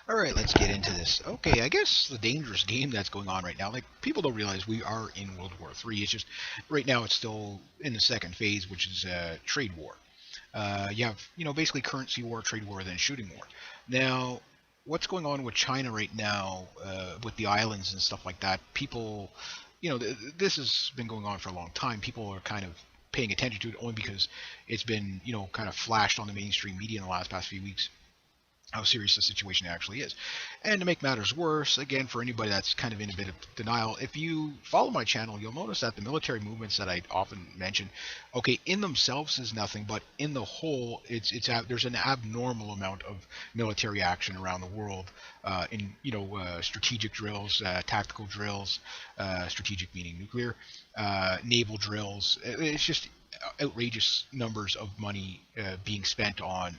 All right, let's get into this. Okay, I guess the dangerous game that's going on right now, like people don't realize we are in World War III. It's just right now it's still in the second phase, which is trade war. You have, basically currency war, trade war, then shooting war. Now, what's going on with China right now, with the islands and stuff like that? People, this has been going on for a long time. People are kind of paying attention to it only because it's been, kind of flashed on the mainstream media in the last past few weeks how serious the situation actually is. And to make matters worse, again, for anybody that's kind of in a bit of denial, if you follow my channel, you'll notice that the military movements that I often mention, okay, in themselves is nothing, but in the whole, there's an abnormal amount of military action around the world, in strategic drills, tactical drills, strategic meaning nuclear, naval drills. It's just outrageous numbers of money being spent on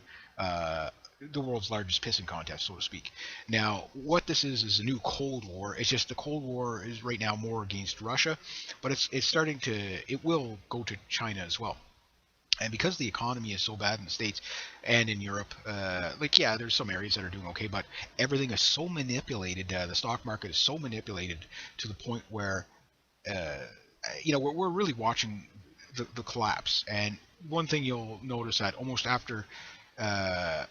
the world's largest pissing contest, so to speak. Now, what this is a new Cold War. It's just the Cold War is right now more against Russia, but it's starting to it will go to China as well. And because the economy is so bad in the States and in Europe, like yeah, there's some areas that are doing okay, but everything is so manipulated. The stock market is so manipulated to the point where uh, we're really watching the collapse. And one thing you'll notice that almost after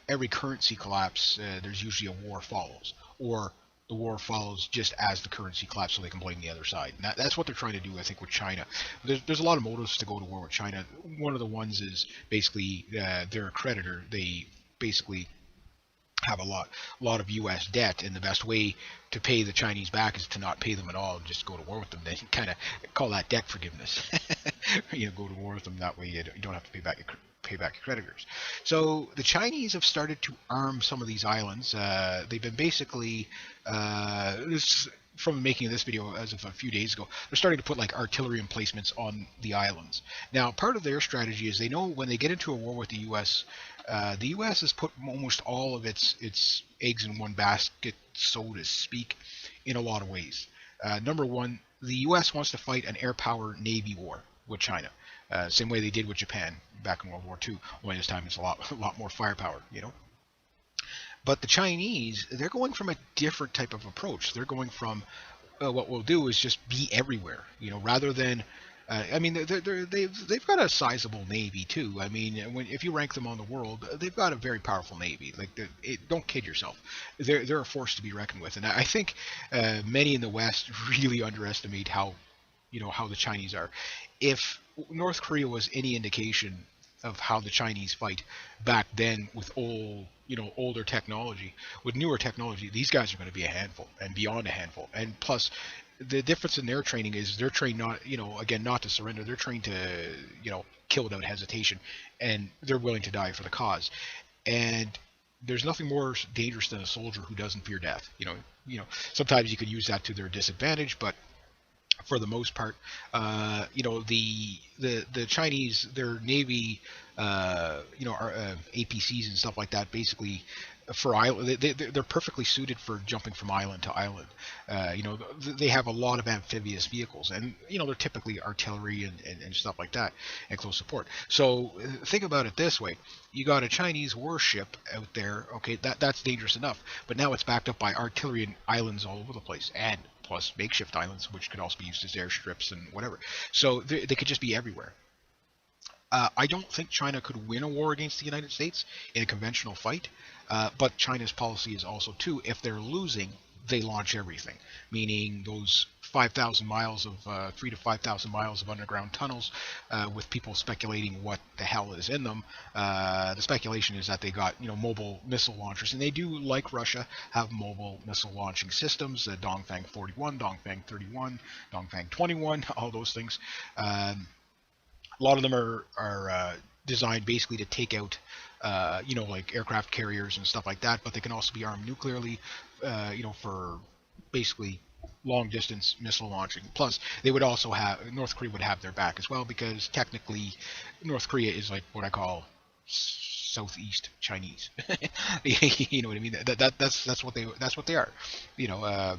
every currency collapse, there's usually a war follows, or the war follows just as the currency collapses, so they can blame the other side. And that's what they're trying to do, I think, with China. There's a lot of motives to go to war with China. One of the ones is basically they're a creditor. They basically have a lot of U.S. debt, and the best way to pay the Chinese back is to not pay them at all and just go to war with them. They kind of call that debt forgiveness. Go to war with them that way you don't have to pay back your creditors. So the Chinese have started to arm some of these islands. They've been basically this from making this video as of a few days ago, they're starting to put like artillery emplacements on the islands. Now, part of their strategy is they know when they get into a war with the U.S. has put almost all of its eggs in one basket, so to speak, in a lot of ways. Number one, the U.S. wants to fight an air power navy war with China, same way they did with Japan back in World War II. Only this time it's a lot more firepower. But the Chinese, they're going from a different type of approach. They're going from what we'll do is just be everywhere, rather than. I mean, they've got a sizable navy too. I mean, if you rank them on the world, they've got a very powerful navy. Like, don't kid yourself, they're a force to be reckoned with. And I think many in the West really underestimate how the Chinese are. If North Korea was any indication of how the Chinese fight back then with older technology, with newer technology, these guys are going to be a handful and beyond a handful. And plus, the difference in their training is they're trained not, again, not to surrender. They're trained to, kill without hesitation, and they're willing to die for the cause. And there's nothing more dangerous than a soldier who doesn't fear death. Sometimes you can use that to their disadvantage, but for the most part, the Chinese, their navy, APCs and stuff like that, basically for island, they're perfectly suited for jumping from island to island. They have a lot of amphibious vehicles, and they're typically artillery and stuff like that, and close support. So think about it this way: you got a Chinese warship out there. Okay, that's dangerous enough, but now it's backed up by artillery and islands all over the place, and plus makeshift islands, which could also be used as airstrips and whatever. So they could just be everywhere. I don't think China could win a war against the United States in a conventional fight, but China's policy is also too, if they're losing, they launch everything, meaning those 5,000 miles of 3 to 5,000 miles of underground tunnels, with people speculating what the hell is in them. The speculation is that they got mobile missile launchers, and they do, like Russia, have mobile missile launching systems. Dongfang 41, Dongfang 31, Dongfang 21, all those things. A lot of them are designed basically to take out, like aircraft carriers and stuff like that, but they can also be armed nuclearly, for basically long distance missile launching. Plus, they would also have North Korea would have their back as well, because technically, North Korea is like what I call Southeast Chinese. You know what I mean? That's what they are. You know.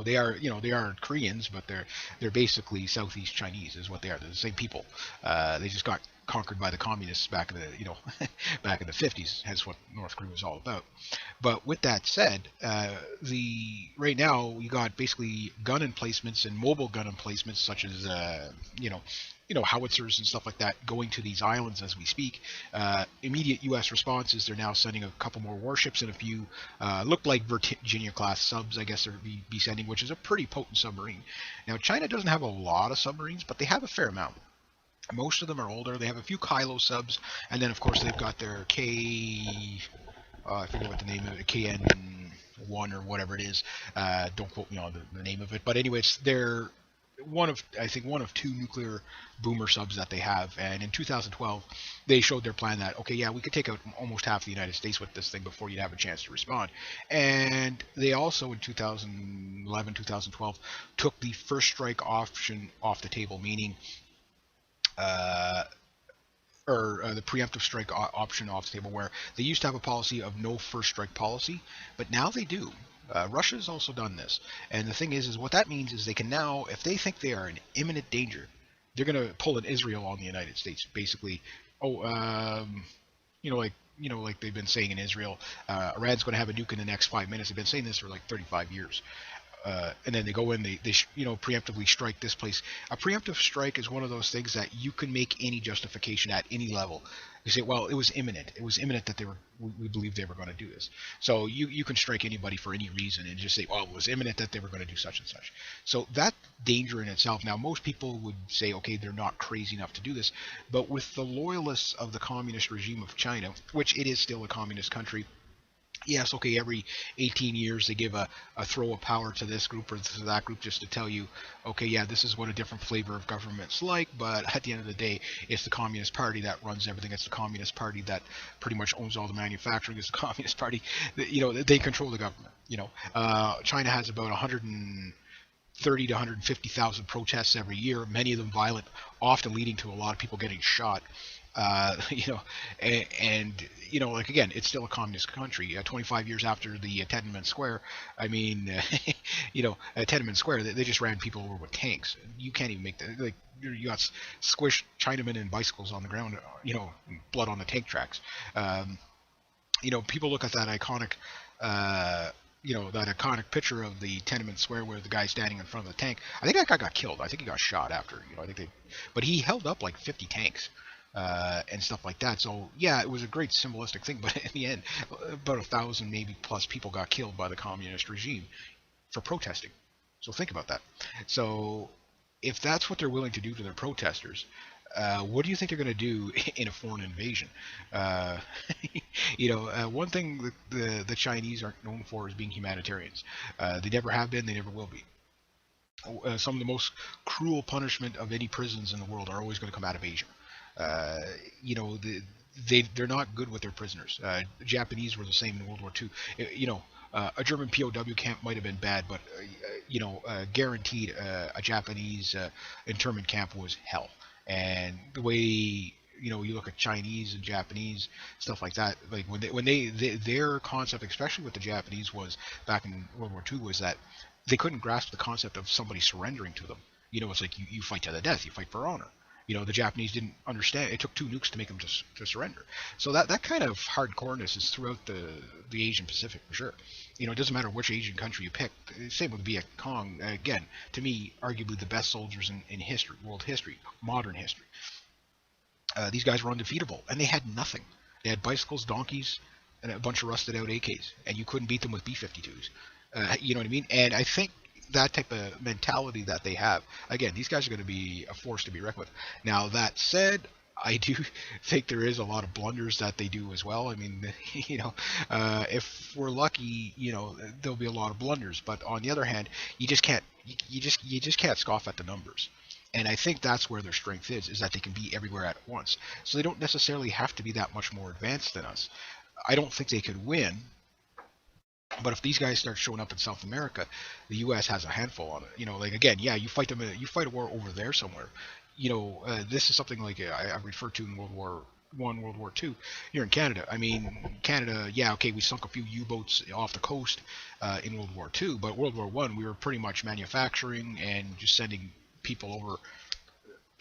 They are Koreans, but they're basically Southeast Chinese is what they are. They're the same people. They just got conquered by the communists back in the back in the 50s. Hence what North Korea was all about. But with that said, the right now you got basically gun emplacements and mobile gun emplacements such as you know howitzers and stuff like that going to these islands as we speak. Immediate U.S. response is they're now sending a couple more warships and a few look like Virginia class subs, I guess they're be sending, which is a pretty potent submarine. Now China doesn't have a lot of submarines, but they have a fair amount. Most of them are older. They have a few Kylo subs, and then of course they've got their I forget what the name of it, KN1 or whatever it is. Don't quote me on the name of it, but anyways, they're I think one of two nuclear boomer subs that they have. And in 2012, they showed their plan that okay, yeah, we could take out almost half the United States with this thing before you'd have a chance to respond. And they also in 2011, 2012 took the first strike option off the table, meaning the preemptive strike option off the table, where they used to have a policy of no first strike policy, but now they do. Russia's also done this, and the thing is what that means is they can now, if they think they are in imminent danger, they're going to pull an Israel on the United States, basically. Like they've been saying in Israel, Iran's going to have a nuke in the next 5 minutes. They've been saying this for like 35 years. And then they go in, they preemptively strike this place. A preemptive strike is one of those things that you can make any justification at any level. You say, well, it was imminent. It was imminent that we believed they were going to do this. So you can strike anybody for any reason and just say, well, it was imminent that they were going to do such and such. So that danger in itself. Now, most people would say, okay, they're not crazy enough to do this. But with the loyalists of the communist regime of China, which it is still a communist country, yes, okay, every 18 years they give a throw of power to this group or to that group just to tell you, okay, yeah, this is what a different flavor of government's like, but at the end of the day, it's the Communist Party that runs everything. It's the Communist Party that pretty much owns all the manufacturing. It's the Communist Party, they control the government. China has about 130 to 150,000 protests every year, many of them violent, often leading to a lot of people getting shot. Like again, it's still a communist country. 25 years after the Tiananmen Square, I mean, Tiananmen Square, they just ran people over with tanks. You can't even make that. Like you got squished Chinamen and bicycles on the ground, blood on the tank tracks. People look at that iconic. That iconic picture of the Tiananmen Square where the guy's standing in front of the tank. I think that guy got killed. I think he got shot after. But he held up like 50 tanks. And stuff like that. So yeah, it was a great symbolistic thing, but in the end, about 1,000 maybe plus people got killed by the communist regime for protesting. So think about that. So if that's what they're willing to do to their protesters, what do you think they're going to do in a foreign invasion? One thing the Chinese aren't known for is being humanitarians. They never have been. They never will be. Some of the most cruel punishment of any prisons in the world are always going to come out of Asia. They're not good with their prisoners. The Japanese were the same in World War II. A German POW camp might have been bad, but guaranteed a Japanese internment camp was hell. And the way you look at Chinese and Japanese stuff like that, like their concept, especially with the Japanese, was back in World War II, was that they couldn't grasp the concept of somebody surrendering to them. It's like you fight to the death, you fight for honor. The Japanese didn't understand. It took 2 nukes to make them to surrender. So that kind of hardcoreness is throughout the Asian Pacific for sure. It doesn't matter which Asian country you pick. Same with Viet Cong. Again, to me, arguably the best soldiers in history, world history, modern history. These guys were undefeatable, and they had nothing. They had bicycles, donkeys, and a bunch of rusted out AKs, and you couldn't beat them with B-52s. You know what I mean? And I think that type of mentality that they have, again, these guys are going to be a force to be reckoned with. Now, that said, I do think there is a lot of blunders that they do as well. I mean, if we're lucky, there'll be a lot of blunders. But on the other hand, you just can't scoff at the numbers. And I think that's where their strength is that they can be everywhere at once. So they don't necessarily have to be that much more advanced than us. I don't think they could win. But if these guys start showing up in South America, the U.S. has a handful on it. Again, yeah, you fight a war over there somewhere. This is something like I referred to in World War I, World War II. Here in Canada, I mean, Canada, yeah, okay, we sunk a few U-boats off the coast in World War II, but World War I, we were pretty much manufacturing and just sending people over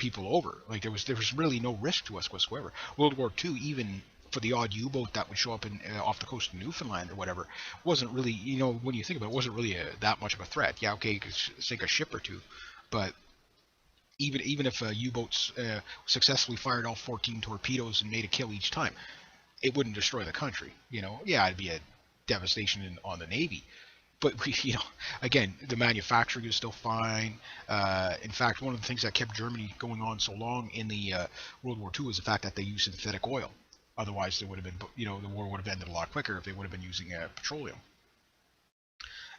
people over. Like there was really no risk to us whatsoever. World War II, even for the odd U-boat that would show up in off the coast of Newfoundland or whatever, wasn't really, when you think about it, wasn't really that much of a threat. Yeah, okay, you could sink a ship or two, but even if U-boats successfully fired all 14 torpedoes and made a kill each time, it wouldn't destroy the country. Yeah, it'd be a devastation on the Navy, but again, the manufacturing is still fine. In fact, one of the things that kept Germany going on so long in the World War II was the fact that they used synthetic oil. Otherwise, there would have been, the war would have ended a lot quicker if they would have been using petroleum.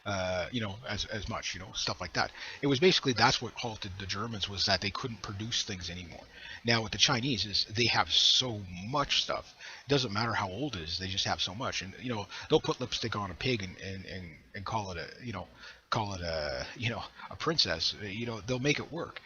As much, stuff like that. It was basically that's what halted the Germans, was that they couldn't produce things anymore. Now with the Chinese is they have so much stuff. It doesn't matter how old it is, they just have so much, and they'll put lipstick on a pig and call it a princess. They'll make it work.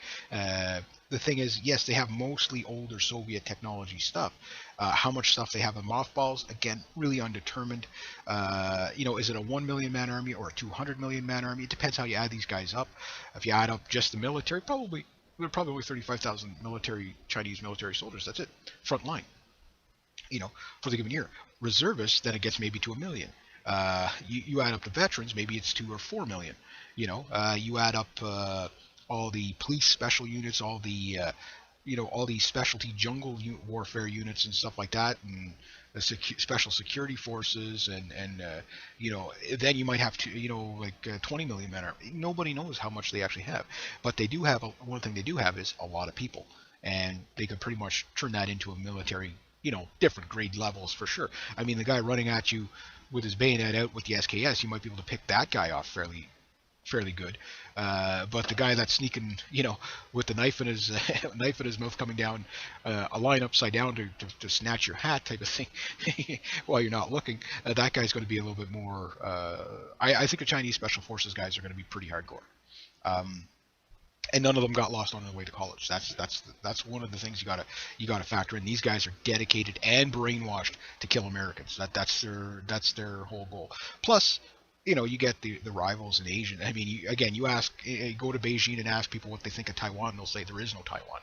The thing is, yes, they have mostly older Soviet technology stuff. How much stuff they have in mothballs, again, really undetermined. Is it a 1 million man army or a 200 million man army? It depends how you add these guys up. If you add up just the military, there are probably only 35,000 Chinese military soldiers. That's it, front line. For the given year. Reservists, then it gets maybe to 1 million. You add up the veterans, maybe it's 2 or 4 million. You add up all the police special units, all the all these specialty jungle warfare units and stuff like that, and the special security forces, and then you might have to, 20 million men. Nobody knows how much they actually have, but they do have one thing they do have is a lot of people, and they could pretty much turn that into a military, different grade levels for sure. I mean, the guy running at you with his bayonet out with the SKS, you might be able to pick that guy off fairly good. But the guy that's sneaking, with the knife in his mouth, coming down a line upside down to snatch your hat type of thing while you're not looking, that guy's going to be a little bit more. I think the Chinese Special Forces guys are going to be pretty hardcore. And none of them got lost on their way to college. That's one of the things you gotta factor in. These guys are dedicated and brainwashed to kill Americans. That's their whole goal. Plus, you get the rivals in Asia. I mean, you ask, go to Beijing and ask people what they think of Taiwan, they'll say there is no Taiwan.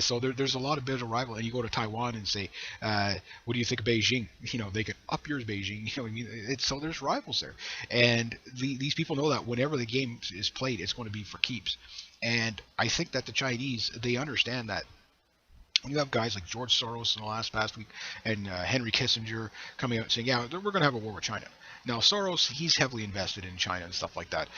So there's a lot of bit of rival. And you go to Taiwan and say, what do you think of Beijing? They can up yours Beijing. So there's rivals there, and these people know that whenever the game is played, it's going to be for keeps. And I think that the Chinese, they understand that. When you have guys like George Soros in the past week, and Henry Kissinger coming out and saying, yeah, we're going to have a war with China. Now, Soros, he's heavily invested in China and stuff like that.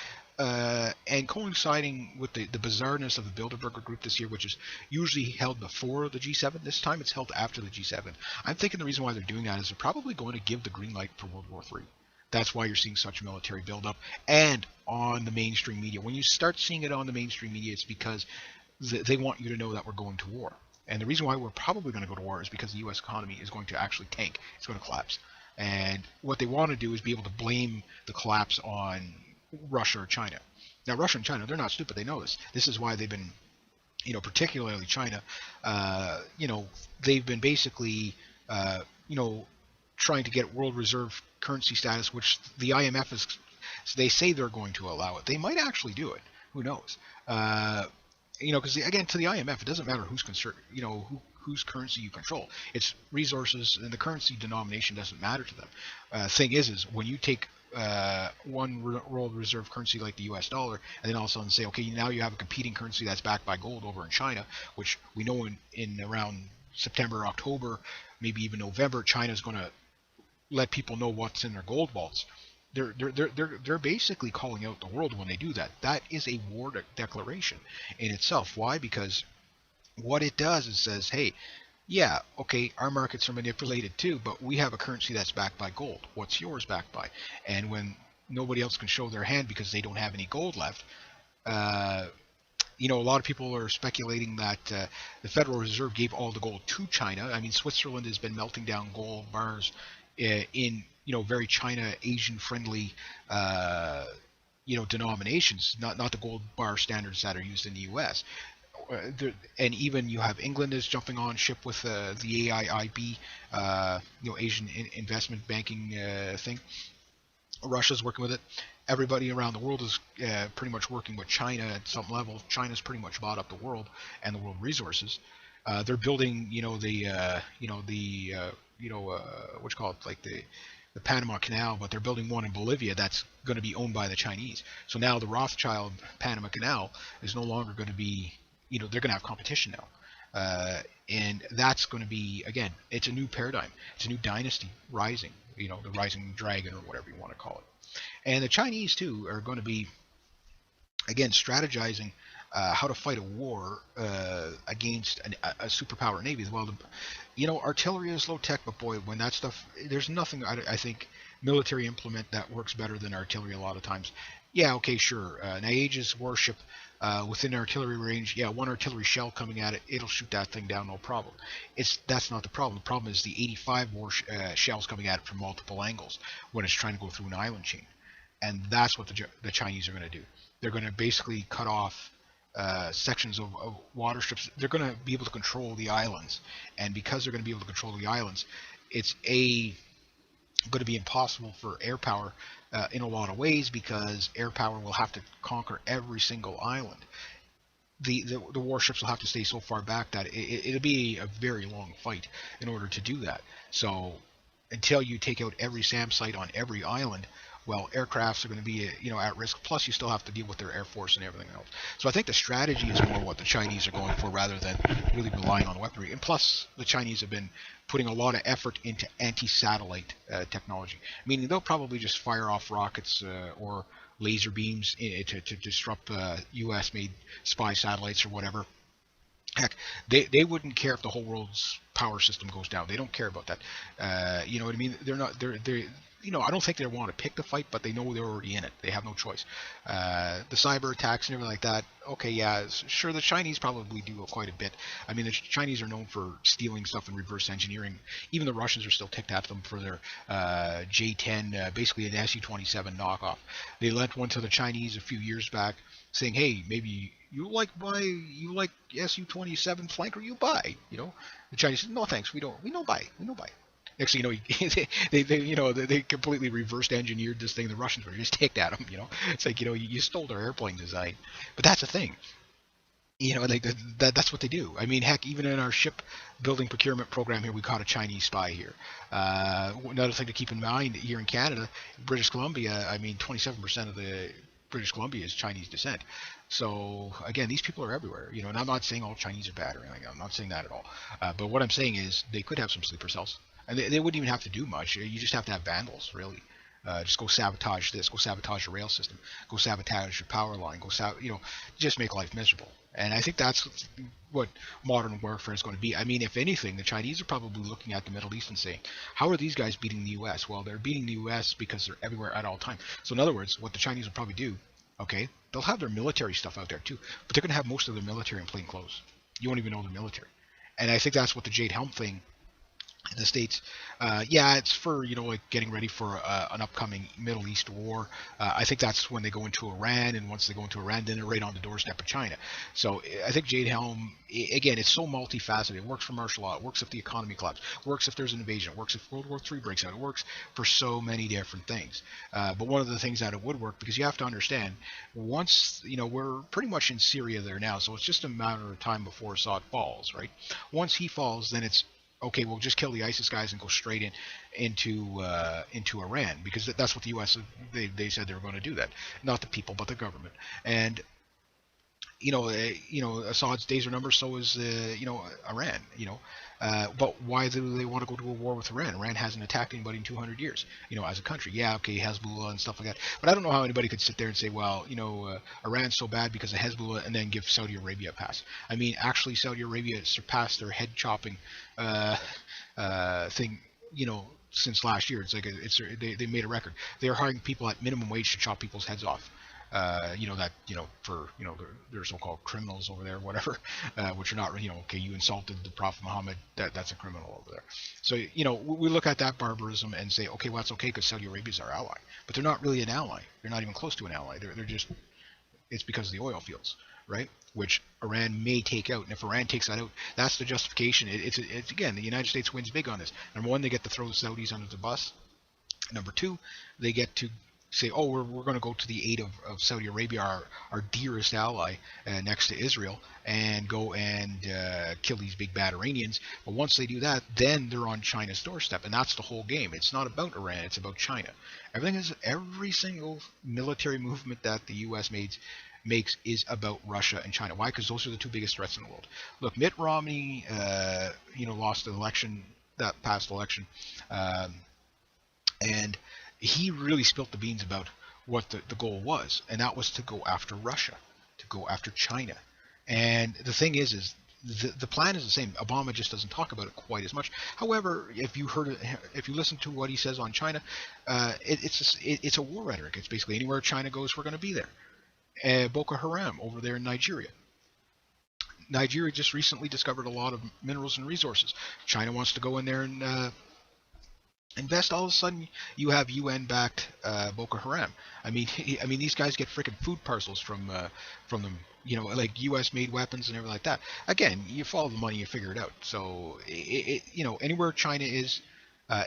And coinciding with the bizarreness of the Bilderberger group this year, which is usually held before the G7, this time it's held after the G7. I'm thinking the reason why they're doing that is they're probably going to give the green light for World War III. That's why you're seeing such military buildup. And on the mainstream media. When you start seeing it on the mainstream media, it's because they want you to know that we're going to war. And the reason why we're probably going to go to war is because the U.S. economy is going to actually tank. It's going to collapse. And what they want to do is be able to blame the collapse on Russia or China. Now, Russia and China, they're not stupid. They know this. This is why they've been, particularly China, they've been basically, trying to get world reserve currency status, which the IMF is, they say they're going to allow it. They might actually do it. Who knows? Because again, to the IMF, it doesn't matter whose whose currency you control. It's resources, and the currency denomination doesn't matter to them. Thing is when you take one world reserve currency like the U.S. dollar, and then all of a sudden say, okay, now you have a competing currency that's backed by gold over in China, which we know in around September, October, maybe even November, China's going to let people know what's in their gold vaults. They're basically calling out the world when they do that. That is a war declaration in itself. Why? Because what it does is says, hey, yeah, okay, our markets are manipulated too, but we have a currency that's backed by gold. What's yours backed by? And when nobody else can show their hand because they don't have any gold left, a lot of people are speculating that the Federal Reserve gave all the gold to China. I mean, Switzerland has been melting down gold bars in very China Asian friendly denominations, not the gold bar standards that are used in the US. And even you have England is jumping on ship with the AIIB, Asian investment banking thing. Russia's working with it. Everybody around the world is pretty much working with China at some level. China's pretty much bought up the world and the world resources. They're building, what you call it, like the Panama Canal, but they're building one in Bolivia that's going to be owned by the Chinese. So now the Rothschild Panama Canal is no longer going to be, they're going to have competition now. And that's going to be, again, it's a new paradigm. It's a new dynasty rising, the rising dragon or whatever you want to call it. And the Chinese, too, are going to be, again, strategizing how to fight a war against a superpower navy. Well, artillery is low tech, but boy, when that stuff, there's nothing I think military implement that works better than artillery a lot of times. Yeah, okay, sure. An Aegis warship within artillery range, yeah, one artillery shell coming at it, it'll shoot that thing down, no problem. That's not the problem. The problem is the 85 shells coming at it from multiple angles when it's trying to go through an island chain, and that's what the Chinese are going to do. They're going to basically cut off sections of water strips. They're going to be able to control the islands, and because they're going to be able to control the islands, it's going to be impossible for air power in a lot of ways, because air power will have to conquer every single island. The warships will have to stay so far back that it'll be a very long fight in order to do that. So until you take out every SAM site on every island, well, aircrafts are going to be at risk. Plus, you still have to deal with their air force and everything else. So I think the strategy is more what the Chinese are going for rather than really relying on weaponry. And plus, the Chinese have been putting a lot of effort into anti-satellite technology, meaning they'll probably just fire off rockets or laser beams to disrupt U.S.-made spy satellites or whatever. Heck, they wouldn't care if the whole world's power system goes down. They don't care about that. You know what I mean? They're I don't think they want to pick the fight, but they know they're already in it. They have no choice. The cyber attacks and everything like that. Okay, yeah, sure. The Chinese probably do quite a bit. I mean, the Chinese are known for stealing stuff and reverse engineering. Even the Russians are still ticked at them for their J-10, basically an Su-27 knockoff. They lent one to the Chinese a few years back, saying, "Hey, maybe you like Su-27 flanker, you buy." The Chinese said, "No, thanks. We don't buy. We don't buy." Next thing you know, they completely reversed engineered this thing. The Russians were just ticked at them. It's like you stole their airplane design. But that's the thing. Like that's what they do. I mean, heck, even in our ship building procurement program here, we caught a Chinese spy here. Another thing to keep in mind here in Canada, British Columbia. I mean, 27% of the British Columbia is Chinese descent. So again, these people are everywhere. And I'm not saying all Chinese are bad or anything. I'm not saying that at all. But what I'm saying is they could have some sleeper cells. And they wouldn't even have to do much. You just have to have vandals, really. Just go sabotage this. Go sabotage your rail system. Go sabotage your power line. Just make life miserable. And I think that's what modern warfare is going to be. I mean, if anything, the Chinese are probably looking at the Middle East and saying, how are these guys beating the U.S.? Well, they're beating the U.S. because they're everywhere at all time. So in other words, what the Chinese will probably do, okay, they'll have their military stuff out there too, but they're going to have most of their military in plain clothes. You won't even know they're military. And I think that's what the Jade Helm thing in the States, yeah, it's for like getting ready for an upcoming Middle East war. I think that's when they go into Iran, and once they go into Iran, then they're right on the doorstep of China. So I think Jade Helm, again, it's so multifaceted. It works for martial law. It works if the economy collapses. It works if there's an invasion. It works if World War III breaks out. It works for so many different things. But one of the things that it would work, because you have to understand, once we're pretty much in Syria there now, so it's just a matter of time before Assad falls, right? Once he falls, then it's okay, we'll just kill the ISIS guys and go straight into Iran, because that's what the U.S. They said they were going to do that, not the people but the government. And Assad's days are numbered. So is Iran. But why do they want to go to a war with Iran? Iran hasn't attacked anybody in 200 years. As a country, yeah, okay, Hezbollah and stuff like that. But I don't know how anybody could sit there and say, well, Iran's so bad because of Hezbollah, and then give Saudi Arabia a pass. I mean, actually, Saudi Arabia surpassed their head chopping thing, since last year. It's like they made a record. They're hiring people at minimum wage to chop people's heads off. For their so-called criminals over there, whatever, which are not, okay, you insulted the Prophet Muhammad, that's a criminal over there. So, we look at that barbarism and say, okay, well, that's okay because Saudi Arabia is our ally, but they're not really an ally. They're not even close to an ally. They're just, it's because of the oil fields, right? Which Iran may take out, and if Iran takes that out, that's the justification. It's again, the United States wins big on this. Number one, they get to throw the Saudis under the bus. Number two, they get to say, oh, we're going to go to the aid of Saudi Arabia, our dearest ally next to Israel, and go and kill these big bad Iranians. But once they do that, then they're on China's doorstep, and that's the whole game. It's not about Iran; it's about China. Every single military movement that the U.S. makes is about Russia and China. Why? Because those are the two biggest threats in the world. Look, Mitt Romney, lost the election, that past election. Um, and he really spilt the beans about what the goal was, and that was to go after Russia, to go after China. And the thing is the plan is the same. Obama just doesn't talk about it quite as much. However, if you listen to what he says on China, it's a war rhetoric. It's basically anywhere China goes, we're going to be there. Boko Haram over there in Nigeria. Nigeria just recently discovered a lot of minerals and resources. China wants to go in there and invest. All of a sudden you have UN-backed Boko Haram. I mean these guys get freaking food parcels from them. Like U.S.-made weapons and everything like that. Again, you follow the money, you figure it out. So anywhere China is.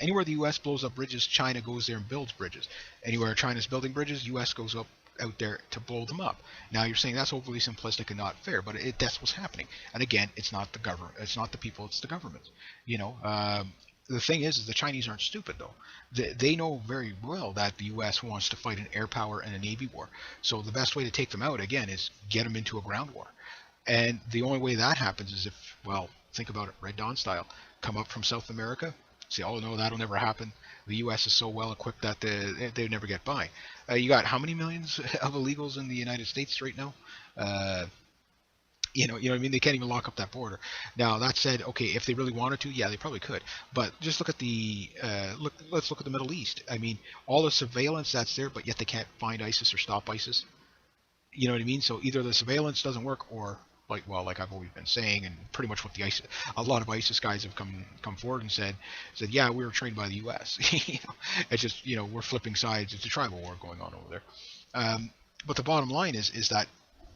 Anywhere the U.S. blows up bridges, China goes there and builds bridges. Anywhere China's building bridges, U.S. goes up out there to blow them up. Now you're saying that's overly simplistic and not fair, but that's what's happening. And again, it's not the government, it's not the people, it's the government. You know, the thing is the Chinese aren't stupid though. They know very well that the U.S. wants to fight an air power and a navy war. So the best way to take them out again is get them into a ground war. And the only way that happens is if, well, think about it, Red Dawn style, come up from South America, say, oh no, that'll never happen. The U.S. is so well equipped that they never get by. You got how many millions of illegals in the United States right now? Uh, you know what I mean? They can't even lock up that border. Now that said, okay, if they really wanted to, yeah, they probably could. But just look at let's look at the Middle East. I mean, all the surveillance that's there, but yet they can't find ISIS or stop ISIS. You know what I mean? So either the surveillance doesn't work, or like I've always been saying, and pretty much what a lot of ISIS guys have come forward and said, yeah, we were trained by the U.S. It's just we're flipping sides. It's a tribal war going on over there. But the bottom line is that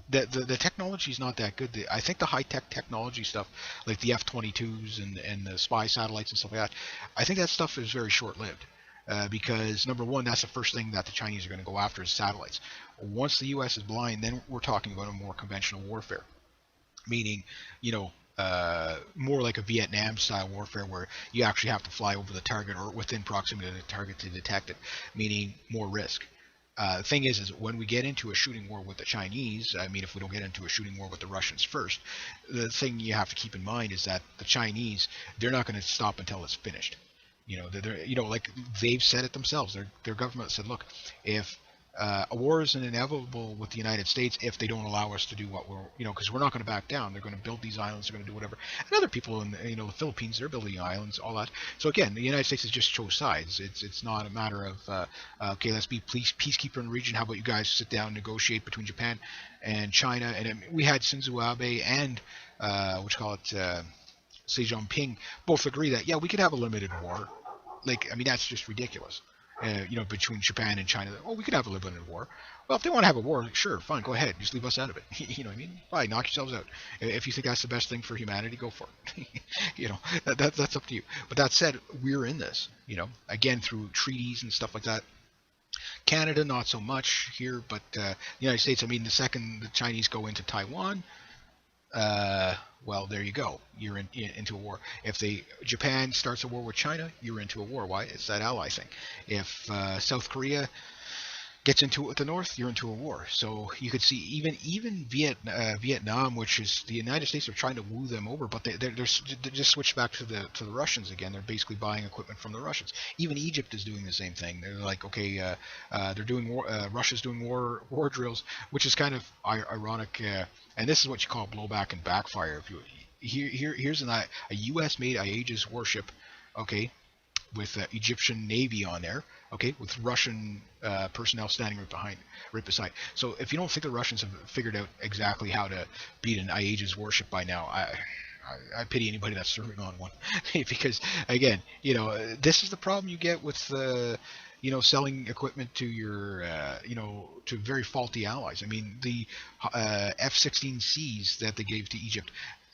the technology is not that good. I think the high tech technology stuff, like the F-22s and the spy satellites and stuff like that, I think that stuff is very short lived. Because number one, that's the first thing that the Chinese are going to go after is satellites. Once the U.S. is blind, then we're talking about a more conventional warfare, meaning, more like a Vietnam-style warfare where you actually have to fly over the target or within proximity to the target to detect it, meaning more risk. The thing is when we get into a shooting war with the Chinese, I mean, if we don't get into a shooting war with the Russians first, the thing you have to keep in mind is that the Chinese, they're not going to stop until it's finished. Like they've said it themselves. Their government said, look, if a war is inevitable with the United States if they don't allow us to do what because we're not going to back down. They're going to build these islands. They're going to do whatever. And other people in the Philippines, they're building islands, all that. So again, the United States has just chose sides. It's not a matter of okay, let's be peacekeeper in the region. How about you guys sit down, negotiate between Japan and China? And we had Shinzo Abe and what you call it, Xi Jinping both agree that yeah, we could have a limited war. Like, I mean, that's just ridiculous. Between Japan and China, oh, we could have a limited war. Well, if they want to have a war, sure, fine, go ahead, just leave us out of it. You know what I mean? Fine, knock yourselves out. If you think that's the best thing for humanity, go for it. That's up to you. But that said, we're in this. Again through treaties and stuff like that. Canada, not so much here, but the United States. I mean, the second the Chinese go into Taiwan, well, there you go. You're into a war. If Japan starts a war with China, you're into a war. Why? It's that ally thing. If South Korea gets into it with the North, you're into a war. So you could see even Vietnam, which is the United States are trying to woo them over, but they're just switched back to the Russians again. They're basically buying equipment from the Russians. Even Egypt is doing the same thing. They're like, okay, they're doing war. Russia's doing war drills, which is kind of ironic. And this is what you call blowback and backfire. If you here's a U.S. made Aegis warship, okay, with Egyptian Navy on there, okay, with Russian personnel standing right beside. So if you don't think the Russians have figured out exactly how to beat an Aegis warship by now, I pity anybody that's serving on one. Because again, this is the problem you get with selling equipment to your to very faulty allies. I mean, the F-16Cs that they gave to Egypt,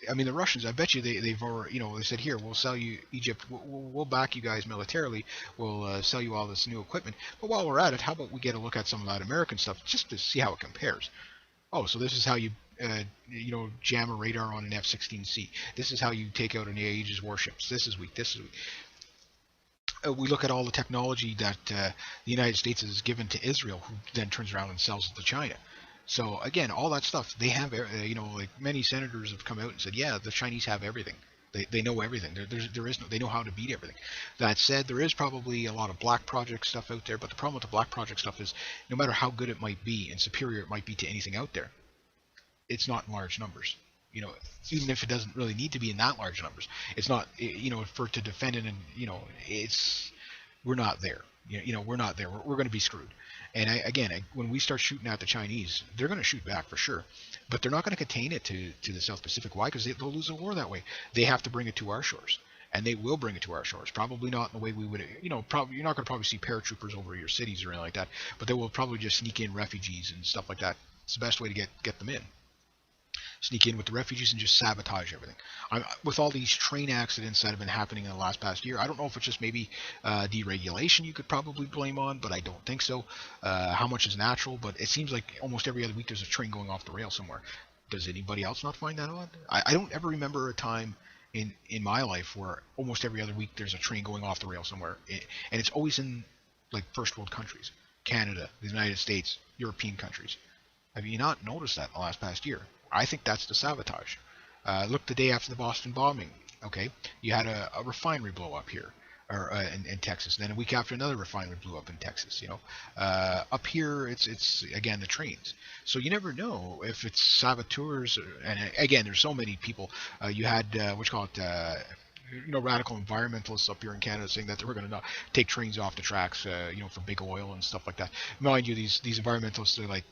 I mean, the Russians, I bet you they've already, they said, here, we'll sell you Egypt, we'll back you guys militarily, we'll sell you all this new equipment. But while we're at it, how about we get a look at some of that American stuff just to see how it compares? Oh, so this is how you, jam a radar on an F-16C. This is how you take out an Aegis warships. This is weak. This is weak. We look at all the technology that the United States has given to Israel, who then turns around and sells it to China. So again, all that stuff they have. Like many senators have come out and said, yeah, the Chinese have everything. They know everything. There is no, they know how to beat everything. That said, there is probably a lot of black project stuff out there, but the problem with the black project stuff is no matter how good it might be and superior it might be to anything out there, it's not in large numbers. You know, even if it doesn't really need to be in that large numbers, it's not. For to defend it, and it's we're not there. We're not there. We're going to be screwed. And when we start shooting at the Chinese, they're going to shoot back for sure, but they're not going to contain it to the South Pacific. Why? Because they'll lose a war that way. They have to bring it to our shores, and they will bring it to our shores. Probably not in the way we would. Probably you're not going to probably see paratroopers over your cities or anything like that, but they will probably just sneak in refugees and stuff like that. It's the best way to get them in. Sneak in with the refugees and just sabotage everything. With all these train accidents that have been happening in the last past year, I don't know if it's just maybe deregulation you could probably blame on, but I don't think so. How much is natural? But it seems like almost every other week there's a train going off the rail somewhere. Does anybody else not find that odd? I don't ever remember a time in my life where almost every other week there's a train going off the rail somewhere, and it's always in like first world countries, Canada, the United States, European countries. Have you not noticed that in the last past year? I think that's the sabotage. Look, the day after the Boston bombing, okay, you had a refinery blow up here, or in Texas. Then a week after, another refinery blew up in Texas. Up here, it's again the trains. So you never know if it's saboteurs. And again, there's so many people. You had what you call it. Radical environmentalists up here in Canada saying that they were going to take trains off the tracks, for big oil and stuff like that. Mind you, these environmentalists are like,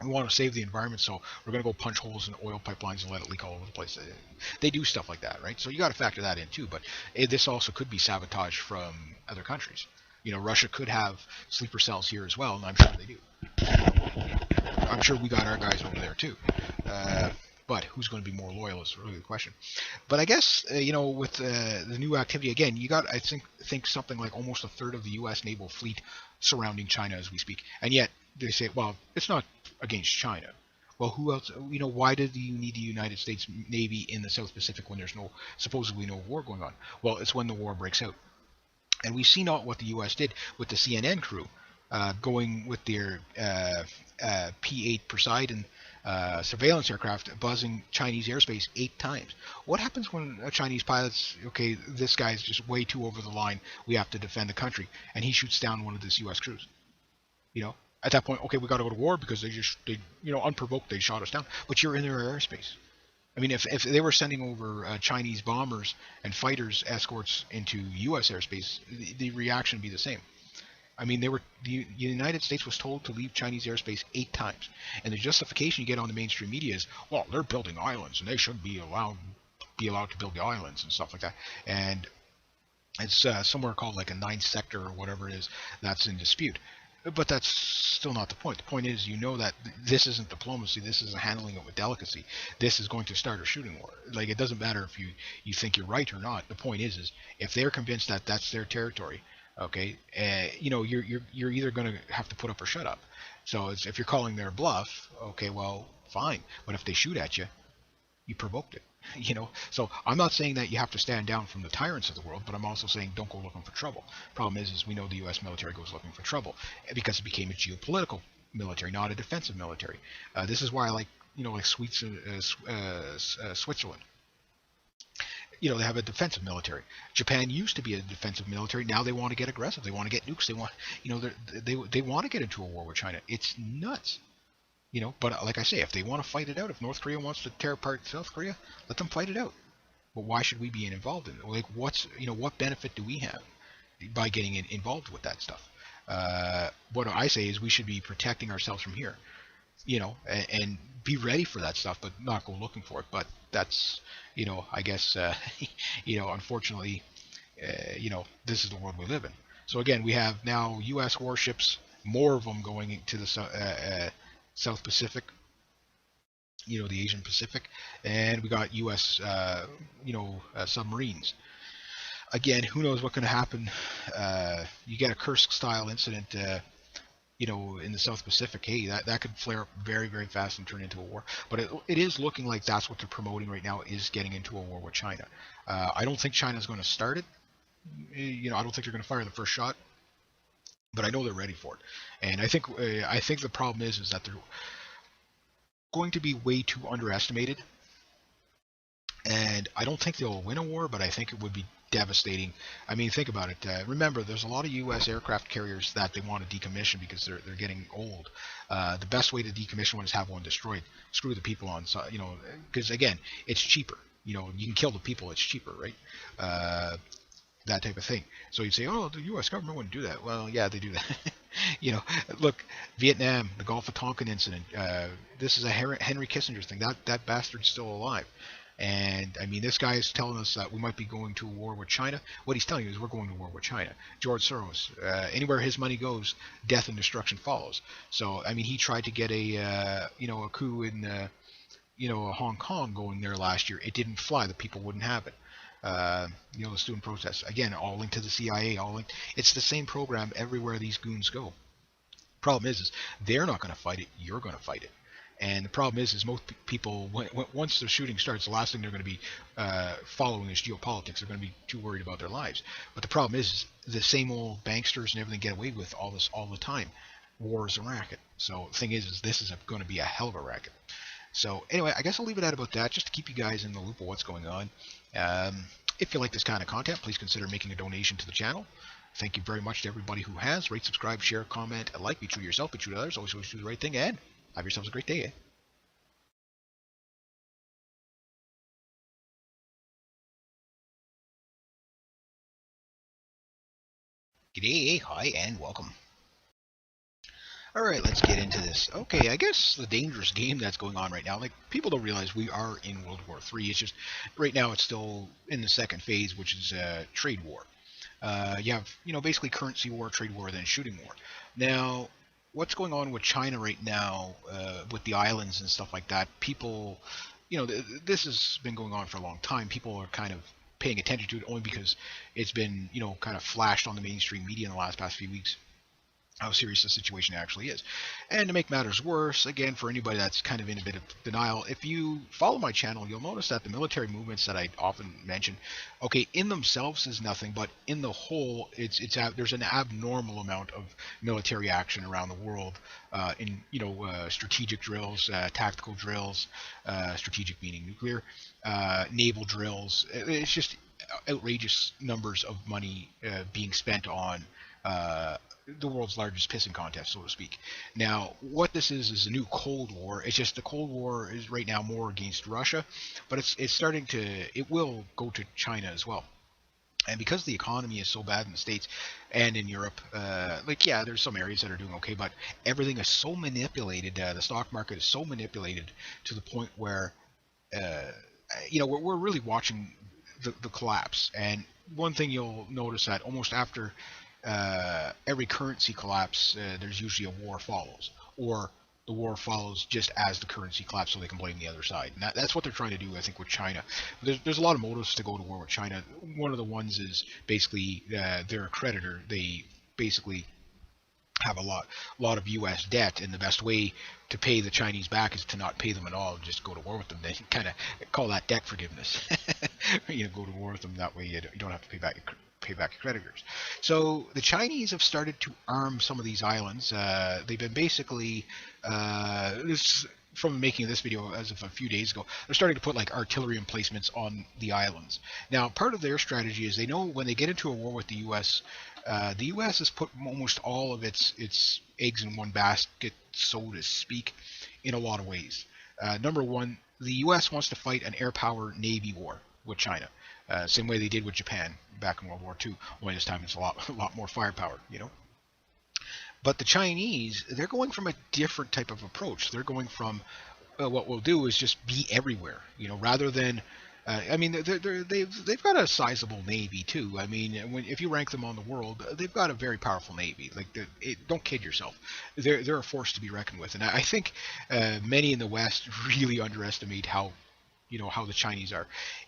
we want to save the environment, so we're going to go punch holes in oil pipelines and let it leak all over the place. They do stuff like that, right? So you got to factor that in too. But this also could be sabotage from other countries. Russia could have sleeper cells here as well, and I'm sure they do. I'm sure we got our guys over there too. But who's going to be more loyal is really the question. But I guess with the new activity again, you got I think something like almost a third of the U.S. naval fleet surrounding China as we speak, and yet they say, well, it's not against China. Well, who else? Why do you need the United States Navy in the South Pacific when there's supposedly no war going on? Well, it's when the war breaks out. And we've seen what the U.S. did with the CNN crew going with their P-8 Poseidon surveillance aircraft buzzing Chinese airspace 8 times. What happens when a Chinese pilot's, okay, this guy's just way too over the line, we have to defend the country, and he shoots down one of this U.S. crews? At that point, okay, we got to go to war because they unprovoked, they shot us down. But you're in their airspace. I mean, if they were sending over Chinese bombers and fighters escorts into U.S. airspace, the reaction would be the same. I mean, the United States was told to leave Chinese airspace 8 times, and the justification you get on the mainstream media is, well, they're building islands and they shouldn't be allowed to build the islands and stuff like that. And it's somewhere called like a 9th sector or whatever it is that's in dispute. But that's still not the point. The point is, that this isn't diplomacy. This isn't handling it with delicacy. This is going to start a shooting war. Like, it doesn't matter if you think you're right or not. The point is if they're convinced that that's their territory, okay, you're either going to have to put up or shut up. So if you're calling their bluff, okay, well, fine. But if they shoot at you, you provoked it. So I'm not saying that you have to stand down from the tyrants of the world, but I'm also saying don't go looking for trouble. Problem is we know the U.S. military goes looking for trouble because it became a geopolitical military, not a defensive military. This is why I like Switzerland. They have a defensive military. Japan used to be a defensive military. Now they want to get aggressive. They want to get nukes. They want, they want to get into a war with China. It's nuts. But like I say, if they want to fight it out, if North Korea wants to tear apart South Korea, let them fight it out. But why should we be involved in it? Like, what benefit do we have by getting involved with that stuff? What I say is we should be protecting ourselves from here, and be ready for that stuff, but not go looking for it. But that's, I guess, unfortunately, this is the world we live in. So again, we have now U.S. warships, more of them going into the South Pacific. the Asian Pacific, and we got U.S. Submarines. Again, who knows what's going to happen? You get a Kursk-style incident, in the South Pacific. Hey, that could flare up very, very fast and turn into a war. But it is looking like that's what they're promoting right now, is getting into a war with China. I don't think China's going to start it. I don't think they're going to fire the first shot, but I know they're ready for it. And I think the problem is that they're going to be way too underestimated. And I don't think they'll win a war, but I think it would be devastating. I mean, think about it. Remember, there's a lot of U.S. aircraft carriers that they want to decommission because they're getting old. The best way to decommission one is have one destroyed. Screw the people on, because again, it's cheaper. You can kill the people. It's cheaper, right? That type of thing. So you'd say, oh, the U.S. government wouldn't do that. Well, yeah, they do that. you know, Look, Vietnam, the Gulf of Tonkin incident. This is a Henry Kissinger thing. That bastard's still alive. And I mean, this guy is telling us that we might be going to a war with China. What he's telling you is we're going to war with China. George Soros, anywhere his money goes, death and destruction follows. So I mean, he tried to get a coup in Hong Kong going there last year. It didn't fly. The people wouldn't have it. The student protests. Again, all linked to the CIA. All linked. It's the same program everywhere these goons go. Problem is they're not going to fight it. You're going to fight it. And the problem is most people, once the shooting starts, the last thing they're going to be following is geopolitics. They're going to be too worried about their lives. But the problem is the same old banksters and everything get away with all this all the time. War is a racket. So the thing is this is going to be a hell of a racket. So anyway, I guess I'll leave it at about that, just to keep you guys in the loop of what's going on. If you like this kind of content, please consider making a donation to the channel. Thank you very much to everybody who has. Rate, subscribe, share, comment, and like. Be true to yourself, be true to others. Always do the right thing, and have yourselves a great day. G'day, hi, and welcome. All right, let's get into this. Okay, I guess the dangerous game that's going on right now, like people don't realize we are in World War III. It's just right now it's still in the second phase, which is trade war. You have, basically currency war, trade war, then shooting war. Now, what's going on with China right now, with the islands and stuff like that? People, this has been going on for a long time. People are kind of paying attention to it only because it's been, kind of flashed on the mainstream media in the past few weeks how serious the situation actually is. And to make matters worse, again, for anybody that's kind of in a bit of denial, if you follow my channel, you'll notice that the military movements that I often mention, okay, in themselves is nothing, but in the whole, there's an abnormal amount of military action around the world, in strategic drills, tactical drills, strategic meaning nuclear, naval drills. It's just outrageous numbers of money being spent on the world's largest pissing contest, so to speak. Now, what this is a new Cold War. It's just the Cold War is right now more against Russia, but it will go to China as well. And because the economy is so bad in the States and in Europe, there's some areas that are doing okay, but everything is so manipulated. The stock market is so manipulated to the point where, we're really watching the collapse. And one thing you'll notice that almost after every currency collapse, there's usually a war follows, or the war follows just as the currency collapses, so they can blame the other side. And that's what they're trying to do, I think, with China. There's a lot of motives to go to war with China. One of the ones is basically they're a creditor. They basically have a lot of U.S. debt, and the best way to pay the Chinese back is to not pay them at all, just go to war with them. They kind of call that debt forgiveness. Go to war with them. That way you don't have to pay back your creditors. So the Chinese have started to arm some of these islands. They've been basically this from making this video as of a few days ago, they're starting to put like artillery emplacements on the islands. Now, part of their strategy is they know when they get into a war with the U.S. has put almost all of its eggs in one basket, so to speak, in a lot of ways. Number one, the U.S. wants to fight an air power navy war with China, same way they did with Japan back in World War II. Only this time it's a lot more firepower, But the Chinese, they're going from a different type of approach. They're going from what we'll do is just be everywhere, rather than I mean, they've got a sizable navy too. I mean, if you rank them on the world, they've got a very powerful navy. Like, don't kid yourself, they're a force to be reckoned with. And I think many in the West really underestimate how the Chinese are.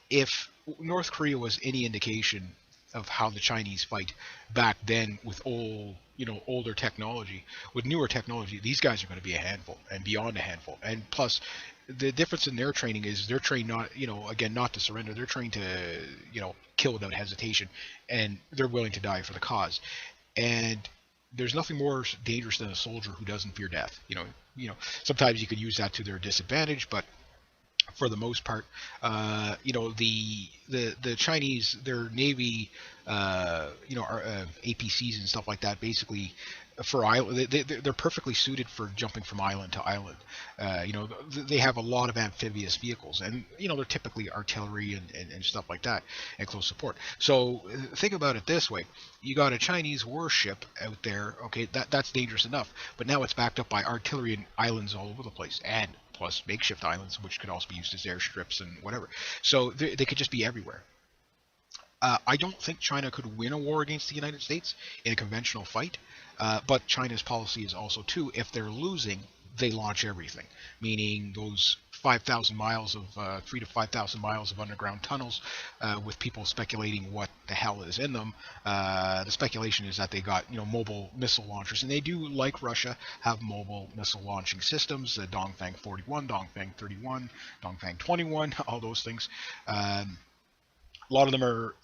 If North Korea was any indication of how the Chinese fight back then with older technology, with newer technology, these guys are going to be a handful and beyond a handful. And plus, the difference in their training is they're trained not, again, not to surrender. They're trained to, kill without hesitation, and they're willing to die for the cause. And there's nothing more dangerous than a soldier who doesn't fear death. Sometimes you could use that to their disadvantage, but for the most part, the Chinese, their navy, APCs and stuff like that, basically for island, they're perfectly suited for jumping from island to island. They have a lot of amphibious vehicles, and they're typically artillery and stuff like that, and close support. So think about it this way: you got a Chinese warship out there. Okay, that's dangerous enough, but now it's backed up by artillery and islands all over the place, and plus makeshift islands, which could also be used as airstrips and whatever. So they could just be everywhere. I don't think China could win a war against the United States in a conventional fight, but China's policy is also too, if they're losing, they launch everything, meaning those 5,000 miles of 3 to 5,000 miles of underground tunnels, with people speculating what the hell is in them. The speculation is that they got mobile missile launchers, and they do, like Russia, have mobile missile launching systems: Dongfang 41, Dongfang 31, Dongfang 21, all those things. A lot of them are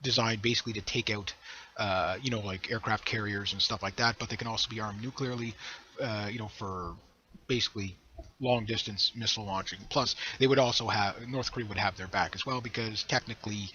designed basically to take out, like aircraft carriers and stuff like that. But they can also be armed nuclearly, for basically long distance missile launching. Plus, they would also have North Korea would have their back as well, because technically